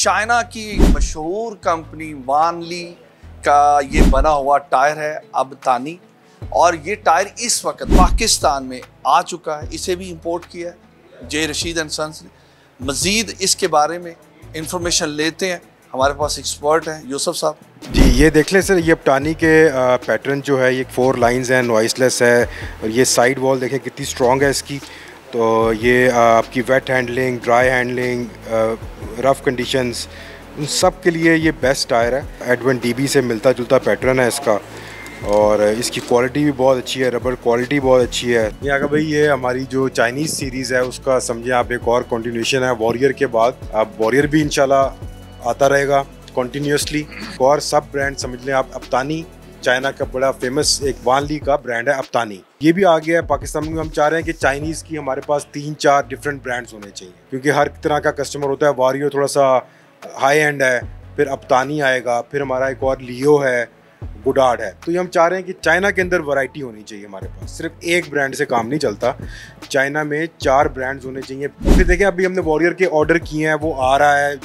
China की मशहूर company वानली का ये बना हुआ टायर है अबतानी, और ये टायर इस वक्त पाकिस्तान में आ चुका है। इसे भी इंपोर्ट किया है जे रशीद एंड सन्स ने। मज़ीद इसके बारे में इंफॉर्मेशन लेते हैं, हमारे पास एक्सपर्ट हैं यूसुफ साहब। जी, ये देख लें सर, ये अबतानी के पैटर्न जो है ये 4 लाइंस हैं, नॉइसलेस है, और ये साइड वॉल देखें कितनी स्ट्रॉन्ग है इसकी। तो ये आपकी wet handling, dry handling, rough conditions, उन सब के लिए ये बेस्ट टायर है। एडवन डीबी से मिलता जुलता पैटर्न है इसका, और इसकी क्वालिटी भी बहुत अच्छी है, रबर क्वालिटी बहुत अच्छी है। ये अगर भाई ये हमारी जो चाइनीज़ सीरीज़ है उसका समझें आप एक और कंटिन्यूशन है वॉरियर के बाद। अब वॉरियर भी इंशाल्लाह आता रहेगा कंटिन्यूसली। और सब ब्रांड समझ लें आप। अबतानी चाइना का बड़ा फेमस एक वानली का ब्रांड है अबतानी, ये भी आ गया है पाकिस्तान में। हम चाह रहे हैं कि चाइनीज़ की हमारे पास 3-4 डिफरेंट ब्रांड्स होने चाहिए, क्योंकि हर तरह का कस्टमर होता है। वॉरियर थोड़ा सा हाई एंड है, फिर अबतानी आएगा, फिर हमारा एक और लियो है, गुडार्ड है। तो ये हम चाह रहे हैं कि चाइना के अंदर वैरायटी होनी चाहिए हमारे पास, सिर्फ एक ब्रांड से काम नहीं चलता। चाइना में 4 ब्रांड्स होने चाहिए। फिर देखें अभी हमने वॉरियर के ऑर्डर किए हैं, वो आ रहा है,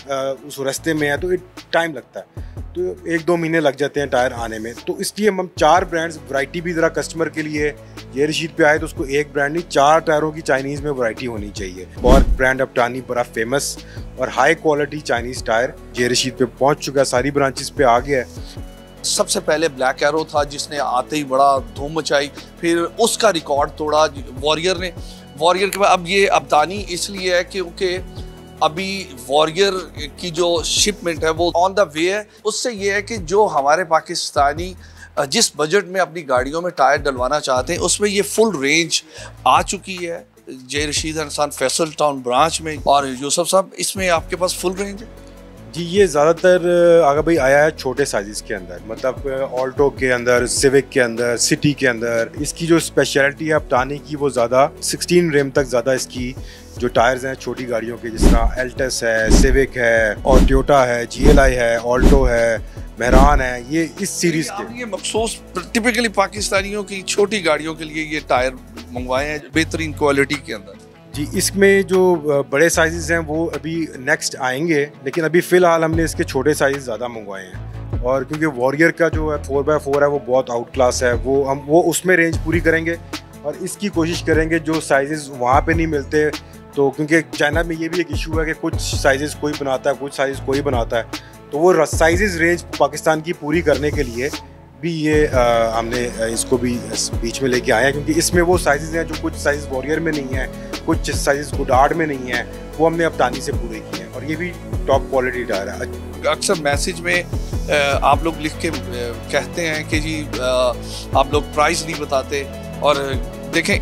उस रास्ते में है, तो टाइम लगता है, तो 1-2 महीने लग जाते हैं टायर आने में। तो इसलिए हम 4 ब्रांड्स, वैरायटी भी ज़रा कस्टमर के लिए, ये रशीद पे आए तो उसको एक ब्रांड नहीं 4 टायरों की चाइनीज़ में वैरायटी होनी चाहिए। और ब्रांड अबतानी बड़ा फेमस और high quality Chinese tyre J Rashid पे पहुंच चुका है, सारी ब्रांचेस पे आ गया है। सबसे पहले ब्लैक एरो था जिसने आते ही बड़ा धूम मचाई, फिर उसका रिकॉर्ड तोड़ा वॉरियर ने। वॉरियर के बाद अब ये अबतानी इसलिए है क्योंकि अभी वॉरियर की जो शिपमेंट है वो ऑन द वे है। उससे ये है कि जो हमारे पाकिस्तानी जिस बजट में अपनी गाड़ियों में टायर डलवाना चाहते हैं उसमें ये फुल रेंज आ चुकी है J Rashid and sons Faisal town branch में। और यूसुफ साहब, इसमें आपके पास फुल रेंज है? जी, ये ज़्यादातर अगर भाई आया है छोटे साइज़ के अंदर, मतलब ऑल्टो के अंदर, सिविक के अंदर, सिटी के अंदर। इसकी जो स्पेशलिटी है अबतानी की वो ज़्यादा 16 रेम तक ज़्यादा इसकी जो टायर्स हैं छोटी गाड़ियों के, जिस तरह एल्टस है, सिविक है, और टोयोटा है, GLI है, ऑल्टो है, मेहरान है, ये इस सीरीज़ के। ये मखसूस टिपिकली पाकिस्तानियों की छोटी गाड़ियों के लिए ये टायर मंगवाए हैं बेहतरीन क्वालिटी के अंदर। जी, इसमें जो बड़े साइज़ हैं वो अभी नेक्स्ट आएंगे, लेकिन अभी फ़िलहाल हमने इसके छोटे साइज़ ज़्यादा मंगवाए हैं। और क्योंकि वॉरियर का जो है 4x4 है वो बहुत आउट क्लास है, वो उसमें रेंज पूरी करेंगे, और इसकी कोशिश करेंगे जो साइज़ वहाँ पे नहीं मिलते। तो क्योंकि चाइना में ये भी एक इशू है कि कुछ साइज़ कोई बनाता है, कुछ साइज़ कोई बनाता है, तो वो साइज़ रेंज पाकिस्तान की पूरी करने के लिए भी ये हमने इसको भी बीच में लेके आए हैं। क्योंकि इसमें वो साइज़ हैं जो कुछ साइज़ वॉरियर में नहीं है, कुछ साइज़ गुडार्ड में नहीं है, वो हमने अबतानी से पूरे किए हैं, और ये भी टॉप क्वालिटी टायर है। अक्सर मैसेज में आप लोग लिख के कहते हैं कि जी आप लोग प्राइस नहीं बताते, और देखें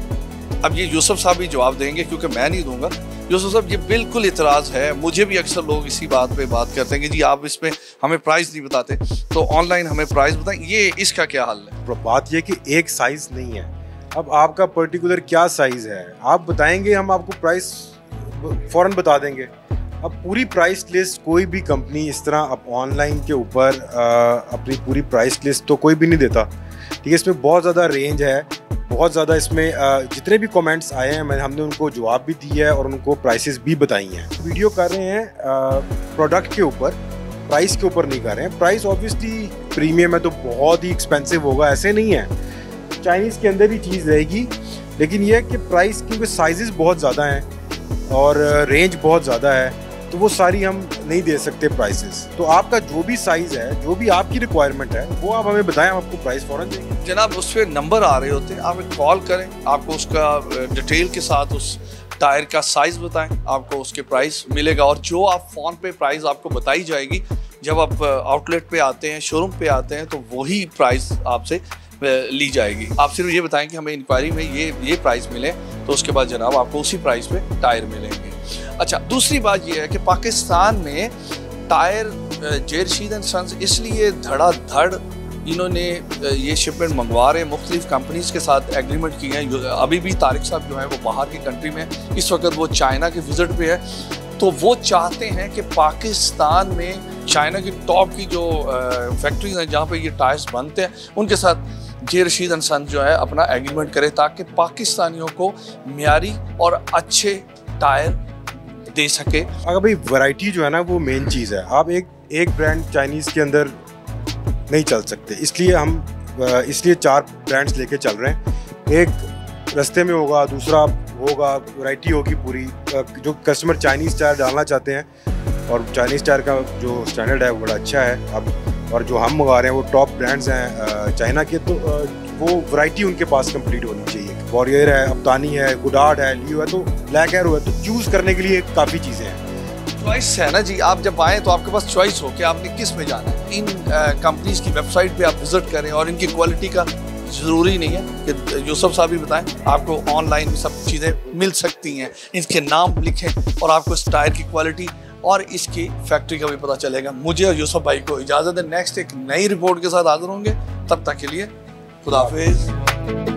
अब ये यूसुफ साहब ही जवाब देंगे क्योंकि मैं नहीं दूंगा। यूसुफ साहब, ये बिल्कुल इतराज़ है, मुझे भी अक्सर लोग इसी बात पे बात करते हैं कि जी आप इसमें हमें प्राइस नहीं बताते, तो ऑनलाइन हमें प्राइस बताएं, ये इसका क्या हल है? बात ये कि एक साइज़ नहीं है। अब आपका पर्टिकुलर क्या साइज़ है आप बताएंगे, हम आपको प्राइस फ़ौरन बता देंगे। अब पूरी प्राइस लिस्ट कोई भी कंपनी इस तरह अब ऑनलाइन के ऊपर अपनी पूरी प्राइस लिस्ट तो कोई भी नहीं देता, ठीक है। इसमें बहुत ज़्यादा रेंज है, बहुत ज़्यादा इसमें जितने भी कमेंट्स आए हैं हमने उनको जवाब भी दिया है और उनको प्राइसेस भी बताई हैं। वीडियो कर रहे हैं प्रोडक्ट के ऊपर, प्राइस के ऊपर नहीं कर रहे हैं। प्राइस ऑब्वियसली प्रीमियम है तो बहुत ही एक्सपेंसिव होगा, ऐसे नहीं है। चाइनीज़ के अंदर ही चीज़ रहेगी, लेकिन यह है कि प्राइस क्योंकि साइजेस बहुत ज़्यादा हैं और रेंज बहुत ज़्यादा है, तो वो सारी हम नहीं दे सकते प्राइसेस। तो आपका जो भी साइज़ है, जो भी आपकी रिक्वायरमेंट है, वो आप हमें बताएं, हम आपको प्राइस फ़ौरन देंगे। जनाब, उस पर नंबर आ रहे होते हैं, आप एक कॉल करें, आपको उसका डिटेल के साथ उस टायर का साइज़ बताएं, आपको उसके प्राइस मिलेगा। और जो आप फ़ोन पे प्राइस आपको बताई जाएगी, जब आप आउटलेट पे आते हैं, शोरूम पे आते हैं, तो वही प्राइस आपसे ली जाएगी। आप सिर्फ ये बताएं कि हमें इंक्वायरी में ये प्राइस मिले, तो उसके बाद जनाब आपको उसी प्राइस पे टायर मिलेंगे। अच्छा, दूसरी बात ये है कि पाकिस्तान में tyre J Rashid and sons इसलिए धड़ाधड़ इन्होंने ये शिपमेंट मंगवा रहे हैं, मुख्तलिफ कंपनीज़ के साथ एग्रीमेंट किए हैं। अभी भी तारिक साहब जो है वो बाहर की कंट्री में, इस वक्त वो चाइना के विज़िट पे है, तो वो चाहते हैं कि पाकिस्तान में चाइना की टॉप की जो फैक्ट्रीज हैं जहाँ पे ये टायर्स बनते हैं, उनके साथ जे रशीद एंड सन्स जो है अपना एग्रीमेंट करे, ताकि पाकिस्तानियों को मियारी और अच्छे टायर दे सके। अगर भाई वैरायटी जो है ना वो मेन चीज़ है, आप एक ब्रांड चाइनीज़ के अंदर नहीं चल सकते, इसलिए 4 ब्रांड्स लेके चल रहे हैं। एक रास्ते में होगा, दूसरा होगा, वैरायटी होगी पूरी। जो कस्टमर चाइनीज़ टायर डालना चाहते हैं और चाइनीज़ टायर का जो स्टैंडर्ड है वो बड़ा अच्छा है अब, और जो हम मंगा रहे हैं वो टॉप ब्रांड्स हैं चाइना के, तो वो वैरायटी उनके पास कंप्लीट होनी चाहिए। वॉरियर है, अपतानी है, गुडार्ड है, लियो है, तो ब्लैक एरो है, तो चूज़ करने के लिए काफ़ी चीज़ें हैं। चॉइस है ना जी, आप जब आएँ तो आपके पास चॉइस हो कि आपने किस में जाना है। इन कंपनीज की वेबसाइट पे आप विजिट करें, और इनकी क्वालिटी का ज़रूरी नहीं है कि यूसुफ साहब भी बताएं, आपको ऑनलाइन सब चीज़ें मिल सकती हैं। इनके नाम लिखें और आपको इस टायर की क्वालिटी और इसकी फैक्ट्री का भी पता चलेगा। मुझे और यूसुफ भाई को इजाज़त है, नेक्स्ट एक नई रिपोर्ट के साथ हाजिर होंगे, तब तक के लिए खुदा हाफिज़।